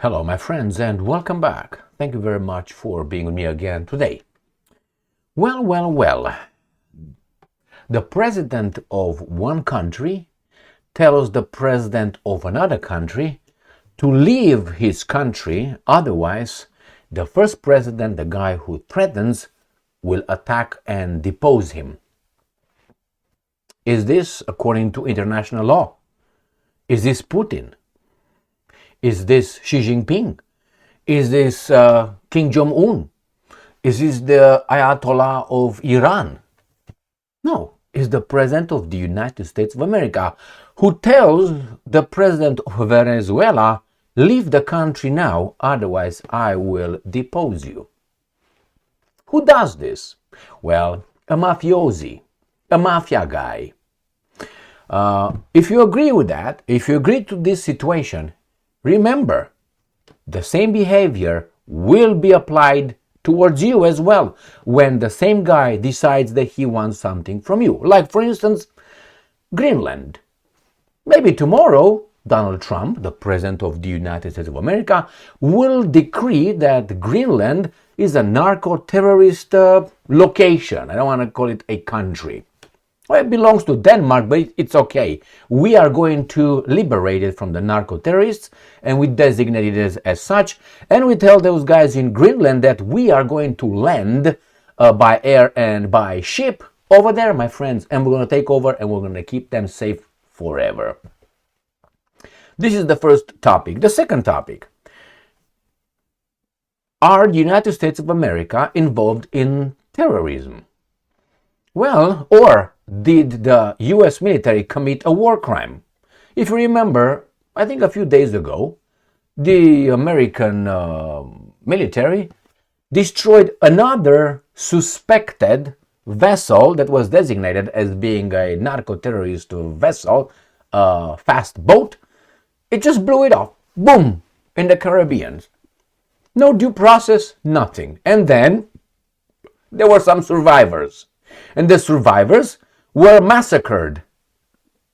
Hello, my friends, and welcome back. Thank you very much for being with me again today. Well. The president of one country tells the president of another country to leave his country, otherwise, the first president, the guy who threatens, will attack and depose him. Is this according to international law? Is this Putin? Is this Xi Jinping? Is this Kim Jong-un? Is this the Ayatollah of Iran? No, it's the President of the United States of America who tells the President of Venezuela, leave the country now, otherwise I will depose you. Who does this? Well, a mafiosi, a mafia guy. If you agree with that, if you agree to this situation, remember, the same behavior will be applied towards you as well when the same guy decides that he wants something from you. Like, for instance, Greenland. Maybe tomorrow, Donald Trump, the President of the United States of America, will decree that Greenland is a narco-terrorist location. I don't want to call it a country. Well, it belongs to Denmark, but it's okay. We are going to liberate it from the narco-terrorists, and we designate it as such, and we tell those guys in Greenland that we are going to land by air and by ship over there, my friends, and we're going to take over and we're going to keep them safe forever. This is the first topic. The second topic. Are the United States of America involved in terrorism? Well, or did the US military commit a war crime? If you remember, I think a few days ago, the American military destroyed another suspected vessel that was designated as being a narco-terrorist vessel, a fast boat. It just blew it off. Boom! In the Caribbean. No due process, nothing. And then there were some survivors. And the survivors were massacred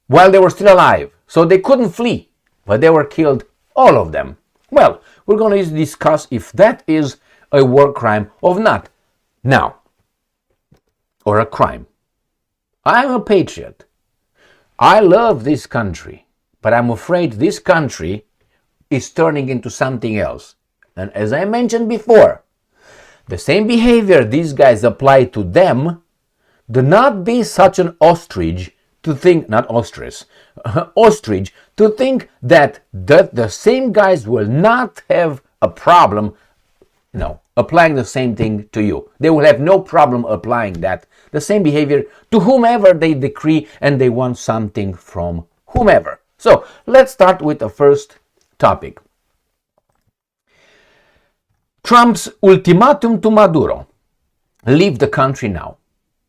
while they were still alive. So they couldn't flee, but they were killed, all of them. Well, we're going to discuss if that is a war crime or not. Now, or a crime. I'm a patriot. I love this country, but I'm afraid this country is turning into something else. And as I mentioned before, the same behavior these guys apply to them. Do not be such an ostrich to think, not ostrich, ostrich, to think that the same guys will not have a problem, applying the same thing to you. They will have no problem applying the same behavior to whomever they decree and they want something from whomever. So, let's start with the first topic. Trump's ultimatum to Maduro. Leave the country now.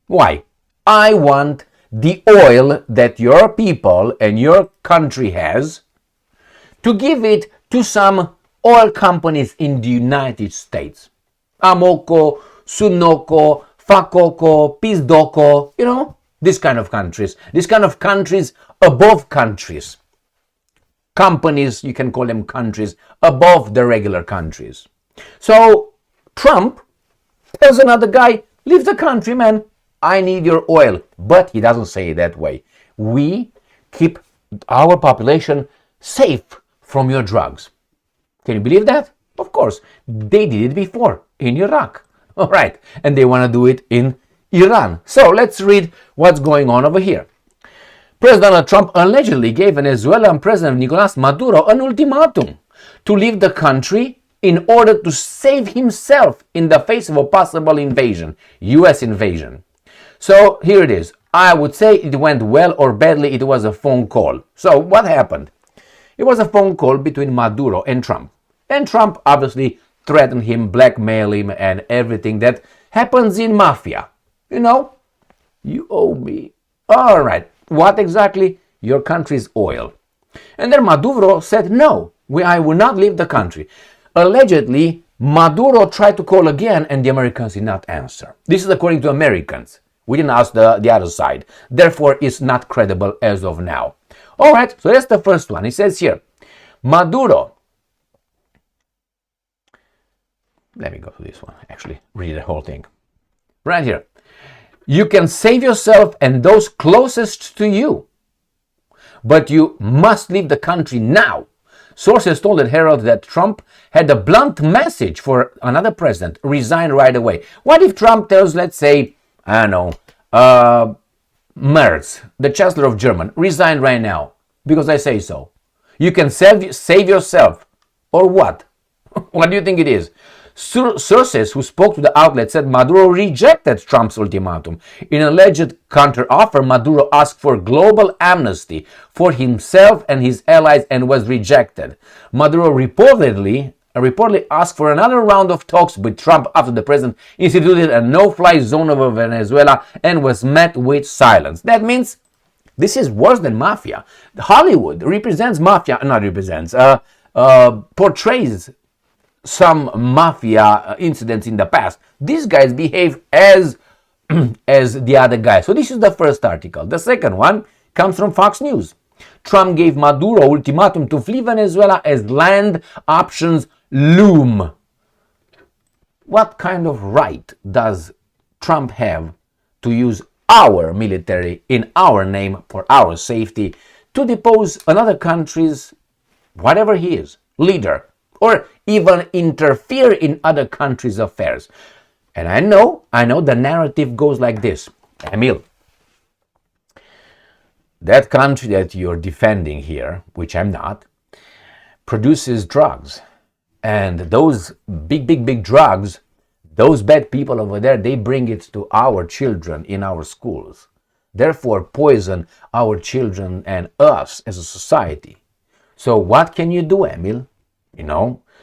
Why? I want the oil that your people and your country has to give it to some oil companies in the United States. Amoco, Sunoco, Facoco, Pizdoco, this kind of countries. This kind of countries above countries. Companies, you can call them countries, above the regular countries. So, Trump tells another guy, leave the country, man. I need your oil. But he doesn't say it that way. We keep our population safe from your drugs. Can you believe that? Of course. They did it before in Iraq. All right. And they want to do it in Iran. So let's read what's going on over here. President Donald Trump allegedly gave Venezuelan President Nicolas Maduro an ultimatum to leave the country in order to save himself in the face of a possible invasion, U.S. invasion. So here it is. I would say it went well or badly. It was a phone call. So what happened? It was a phone call between Maduro and Trump. And Trump obviously threatened him, blackmailed him, and everything that happens in mafia. You owe me. All right. What exactly? Your country's oil. And then Maduro said, no, I will not leave the country. Allegedly, Maduro tried to call again and the Americans did not answer. This is according to Americans. We didn't ask the other side. Therefore, it's not credible as of now. All right, so that's the first one. It says here, Maduro Let me go to this one, actually read the whole thing. Right here. You can save yourself and those closest to you, but you must leave the country now. Sources told the Herald that Trump had a blunt message for another president: resign right away. What if Trump tells, let's say, I don't know, Merz, the Chancellor of Germany, resign right now because I say so? You can save yourself, or what? What do you think it is? Sources who spoke to the outlet said Maduro rejected Trump's ultimatum. In an alleged counteroffer, Maduro asked for global amnesty for himself and his allies and was rejected. Maduro reportedly asked for another round of talks with Trump after the president instituted a no-fly zone over Venezuela and was met with silence. That means this is worse than mafia. Hollywood portrays some mafia incidents in the past. These guys behave as the other guys. So this is the first article. The second one comes from Fox News. Trump gave Maduro ultimatum to flee Venezuela as land options loom. What kind of right does Trump have to use our military in our name for our safety to depose another country's, whatever he is, leader, or even interfere in other countries' affairs? And I know the narrative goes like this. Emil, that country that you're defending here, which I'm not, produces drugs. And those big drugs, those bad people over there, they bring it to our children in our schools. Therefore, poison our children and us as a society. So what can you do, Emil?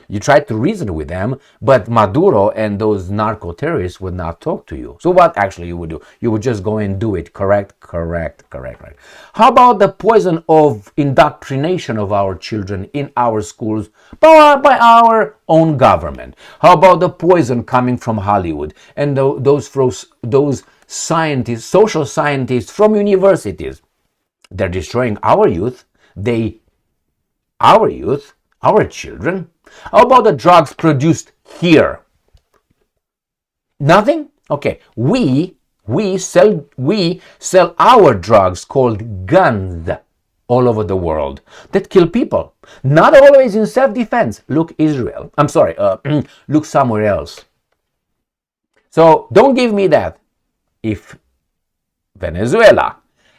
You try to reason with them, but Maduro and those narco-terrorists would not talk to you. So what actually you would do? You would just go and do it. Correct. How about the poison of indoctrination of our children in our schools by our own government? How about the poison coming from Hollywood and those scientists, social scientists from universities? They're destroying our youth. Our children. How about the drugs produced here? Nothing? Okay. We sell our drugs called guns all over the world that kill people. Not always in self-defense. Look Israel. I'm sorry. Look somewhere else. So don't give me that. If Venezuela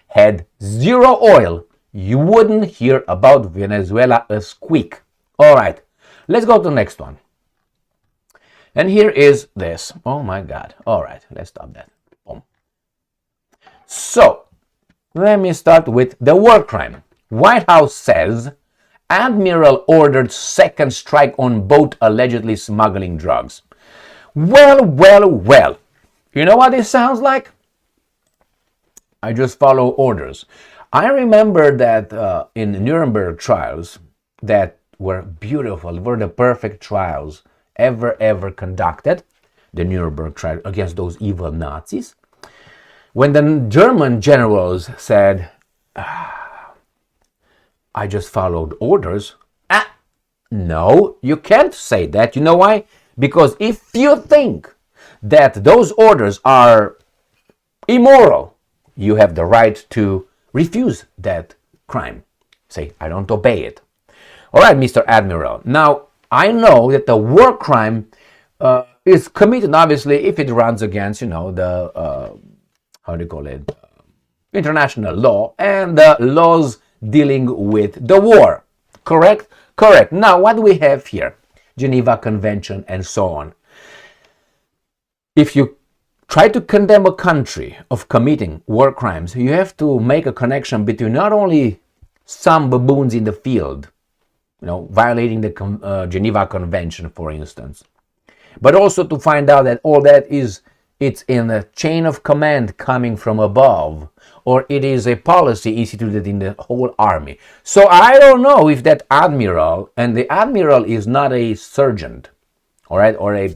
had zero oil, you wouldn't hear about Venezuela a squeak. All right. Let's go to the next one. And here is this. Oh my God. All right, let's stop that. Boom. So, let me start with the war crime. White House says Admiral ordered second strike on boat allegedly smuggling drugs. Well. You know what this sounds like? I just follow orders. I remember that in Nuremberg trials that were beautiful, were the perfect trials ever conducted, the Nuremberg trial against those evil Nazis. When the German generals said, I just followed orders. No, you can't say that. You know why? Because if you think that those orders are immoral, you have the right to refuse that crime. Say, I don't obey it. All right, Mr. Admiral. Now, I know that the war crime is committed, obviously, if it runs against, the, international law and the laws dealing with the war. Correct? Correct. Now, what do we have here? Geneva Convention and so on. If you try to condemn a country of committing war crimes, you have to make a connection between not only some baboons in the field, violating the Geneva Convention, for instance, but also to find out that all that it's in a chain of command coming from above, or it is a policy instituted in the whole army. So I don't know if that admiral, and the admiral is not a sergeant, all right, or a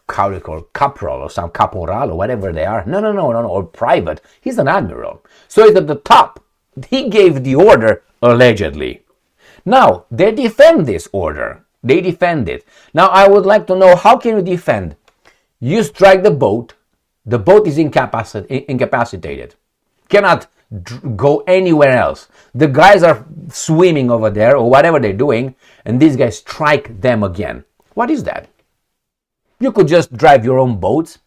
corporal or some caporal or whatever they are. No, or private. He's an admiral. So he's at the top. He gave the order allegedly. Now, they defend this order. They defend it. Now, I would like to know, how can you defend? You strike the boat is incapacitated, cannot go anywhere else. The guys are swimming over there or whatever they're doing, and these guys strike them again. What is that? You could just drive your own boats,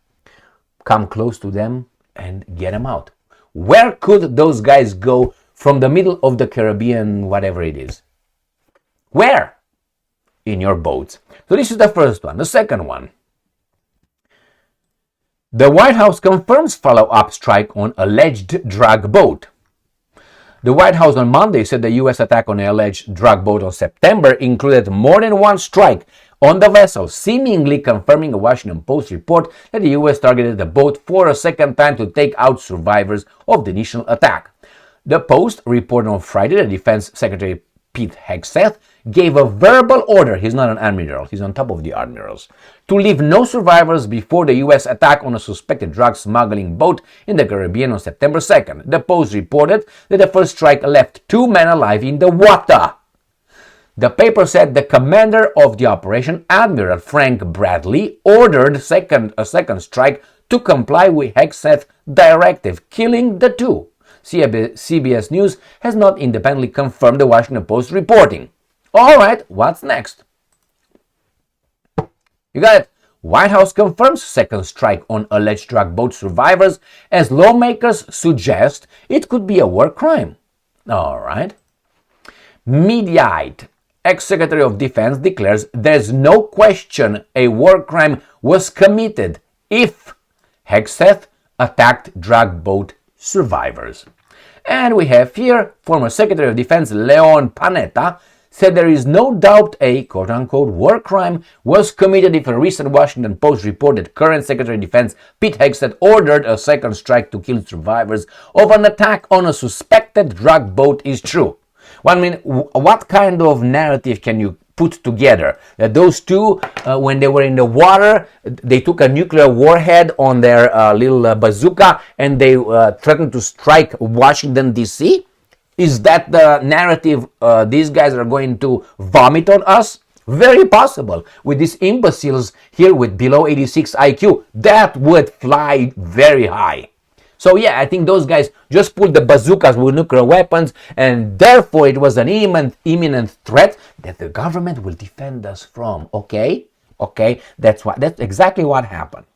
come close to them, and get them out. Where could those guys go from the middle of the Caribbean, whatever it is? Where? In your boats. So this is the first one. The second one. The White House confirms follow-up strike on alleged drug boat. The White House on Monday said the U.S. attack on an alleged drug boat on September included more than one strike on the vessel, seemingly confirming a Washington Post report that the U.S. targeted the boat for a second time to take out survivors of the initial attack. The Post reported on Friday that Defense Secretary Pete Hegseth gave a verbal order, he's not an admiral, he's on top of the admirals, to leave no survivors before the U.S. attack on a suspected drug smuggling boat in the Caribbean on September 2nd. The Post reported that the first strike left 2 men alive in the water. The paper said the commander of the operation, Admiral Frank Bradley, ordered a second strike to comply with Hegseth's directive, killing the 2. CBS News has not independently confirmed the Washington Post reporting. All right, what's next? You got it. White House confirms second strike on alleged drug boat survivors as lawmakers suggest it could be a war crime. All right. Mediaite, ex-Secretary of Defense, declares there's no question a war crime was committed if Hegseth attacked drug boat survivors. And we have here former Secretary of Defense Leon Panetta said there is no doubt a quote-unquote war crime was committed if a recent Washington Post reported current Secretary of Defense Pete Hegseth ordered a second strike to kill survivors of an attack on a suspected drug boat is true. Well, I mean, what kind of narrative can you put together? That those two, when they were in the water, they took a nuclear warhead on their little bazooka and they threatened to strike Washington, D.C.? Is that the narrative these guys are going to vomit on us? Very possible. With these imbeciles here with below 86 IQ, that would fly very high. So yeah, I think those guys just pulled the bazookas with nuclear weapons, and therefore it was an imminent threat that the government will defend us from. Okay, that's exactly what happened.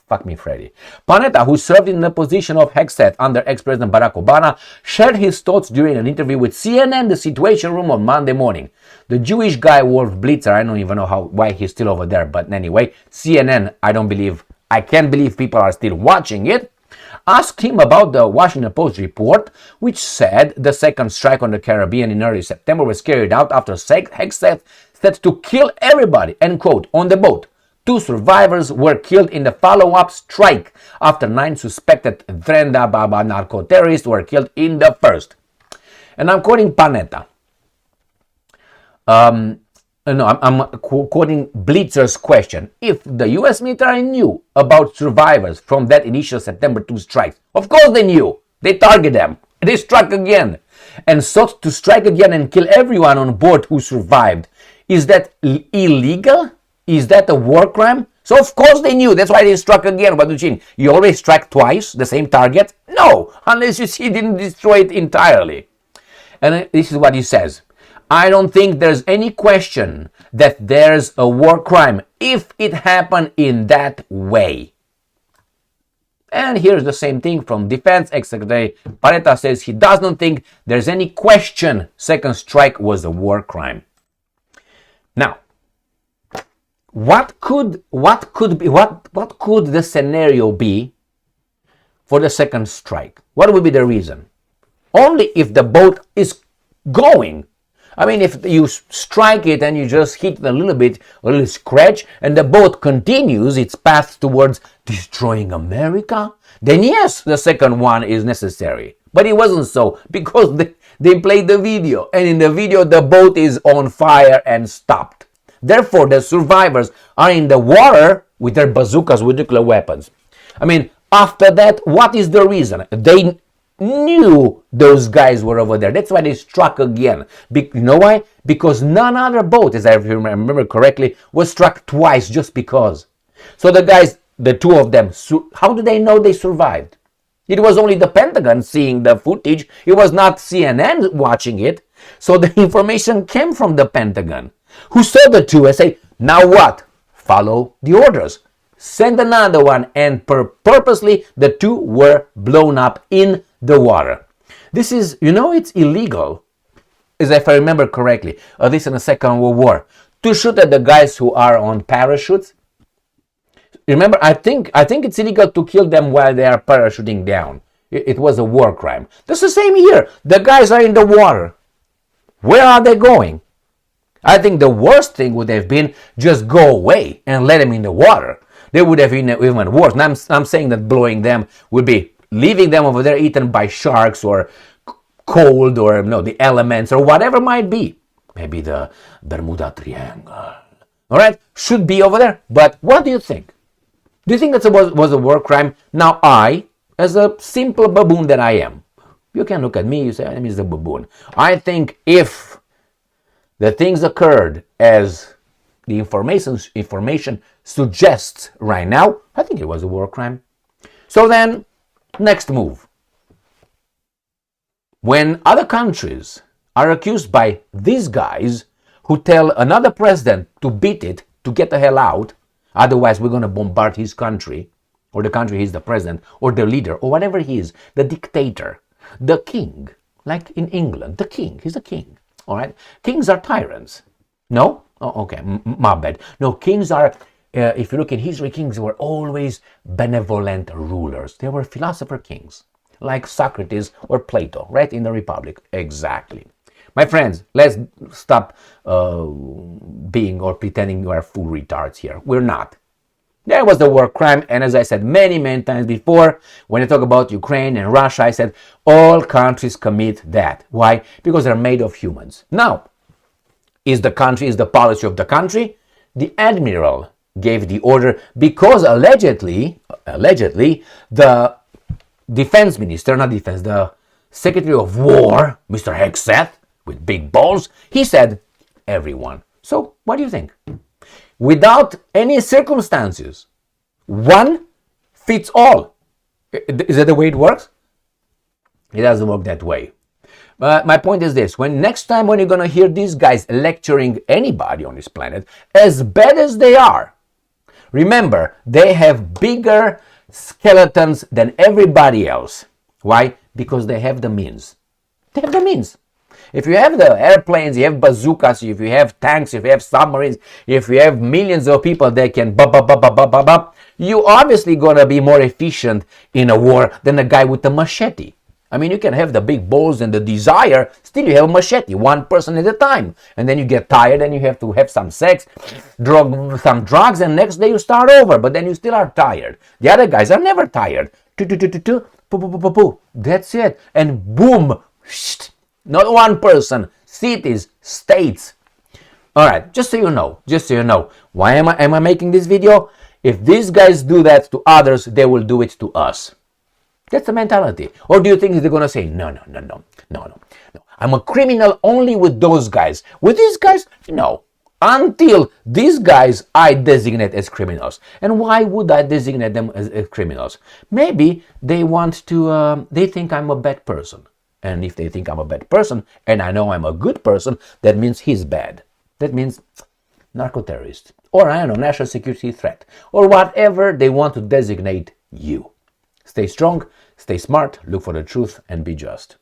Fuck me, Freddy. Panetta, who served in the position of Hegseth under ex-President Barack Obama, shared his thoughts during an interview with CNN, The Situation Room, on Monday morning. The Jewish guy, Wolf Blitzer, I don't even know why he's still over there, but anyway, CNN, I can't believe people are still watching it, asked him about the Washington Post report, which said the second strike on the Caribbean in early September was carried out after Hegseth said to kill everybody, end quote, on the boat. 2 survivors were killed in the follow-up strike after 9 suspected Trenda Baba narco-terrorists were killed in the first. And I'm quoting Panetta. I'm quoting Blitzer's question. If the U.S. military knew about survivors from that initial September 2 strikes, of course they knew. They targeted them. They struck again and sought to strike again and kill everyone on board who survived. Is that illegal? Is that a war crime? So of course they knew. That's why they struck again. What do you mean? You always strike twice, the same target? No, unless you see he didn't destroy it entirely. And this is what he says. I don't think there's any question that there's a war crime if it happened in that way. And here's the same thing from Defense Ex-Secretary Panetta says he does not think there's any question second strike was a war crime. Now, what could the scenario be for the second strike? What would be the reason? Only if the boat is going. I mean, if you strike it and you just hit it a little scratch, and the boat continues its path towards destroying America, then yes, the second one is necessary. But it wasn't so, because they played the video, and in the video the boat is on fire and stopped. Therefore, the survivors are in the water with their bazookas, with nuclear weapons. I mean, after that, what is the reason? knew those guys were over there. That's why they struck again. You know why? Because none other boat, as I remember correctly, was struck twice just because. So the guys, the two of them, how do they know they survived? It was only the Pentagon seeing the footage. It was not CNN watching it. So the information came from the Pentagon, who saw the two and say, now what? Follow the orders. Send another one, and purposely the two were blown up in the water. This is, it's illegal, as if I remember correctly, at least in the Second World War, to shoot at the guys who are on parachutes. Remember, I think it's illegal to kill them while they are parachuting down. It was a war crime. That's the same here. The guys are in the water. Where are they going? I think the worst thing would have been just go away and let them in the water. They would have been even worse. And I'm saying that blowing them would be leaving them over there eaten by sharks or cold or the elements or whatever might be. Maybe the Bermuda Triangle. All right, should be over there. But what do you think? Do you think that was a war crime? Now I, as a simple baboon that I am, you can look at me, you say, I'm just a baboon. I think if the things occurred as the information suggests right now, I think it was a war crime. So then, next move. When other countries are accused by these guys who tell another president to beat it, to get the hell out, otherwise we're going to bombard his country, or the country he's the president, or the leader, or whatever he is, the dictator, the king, like in England, the king, he's a king, all right? Kings are tyrants. No? Oh, okay, my bad. No, kings are, if you look at history, kings were always benevolent rulers. They were philosopher kings, like Socrates or Plato, right, in the Republic. Exactly. My friends, let's stop being or pretending we are full retards here. We're not. There was the war crime, and as I said many, many times before, when I talk about Ukraine and Russia, I said all countries commit that. Why? Because they're made of humans. Now, is the policy of the country? The admiral gave the order because allegedly, the defense minister, the Secretary of War, Mr. Hegseth, with big balls, he said, everyone. So, what do you think? Without any circumstances, one fits all. Is that the way it works? It doesn't work that way. But my point is this: next time when you're going to hear these guys lecturing anybody on this planet, as bad as they are, remember, they have bigger skeletons than everybody else. Why? Because they have the means. They have the means. If you have the airplanes, you have bazookas, if you have tanks, if you have submarines, if you have millions of people that can you obviously gonna be more efficient in a war than a guy with a machete. I mean, you can have the big balls and the desire, still you have a machete, one person at a time. And then you get tired and you have to have some sex, some drugs, and next day you start over, but then you still are tired. The other guys are never tired. That's it. And boom, not one person, cities, states. All right, just so you know, why am I making this video? If these guys do that to others, they will do it to us. That's the mentality. Or do you think they're going to say, no. I'm a criminal only with those guys. With these guys, no. Until these guys I designate as criminals. And why would I designate them as criminals? Maybe they want to, they think I'm a bad person. And if they think I'm a bad person, and I know I'm a good person, that means he's bad. That means narco-terrorist. Or, I don't know, national security threat. Or whatever they want to designate you. Stay strong, stay smart, look for the truth, and be just.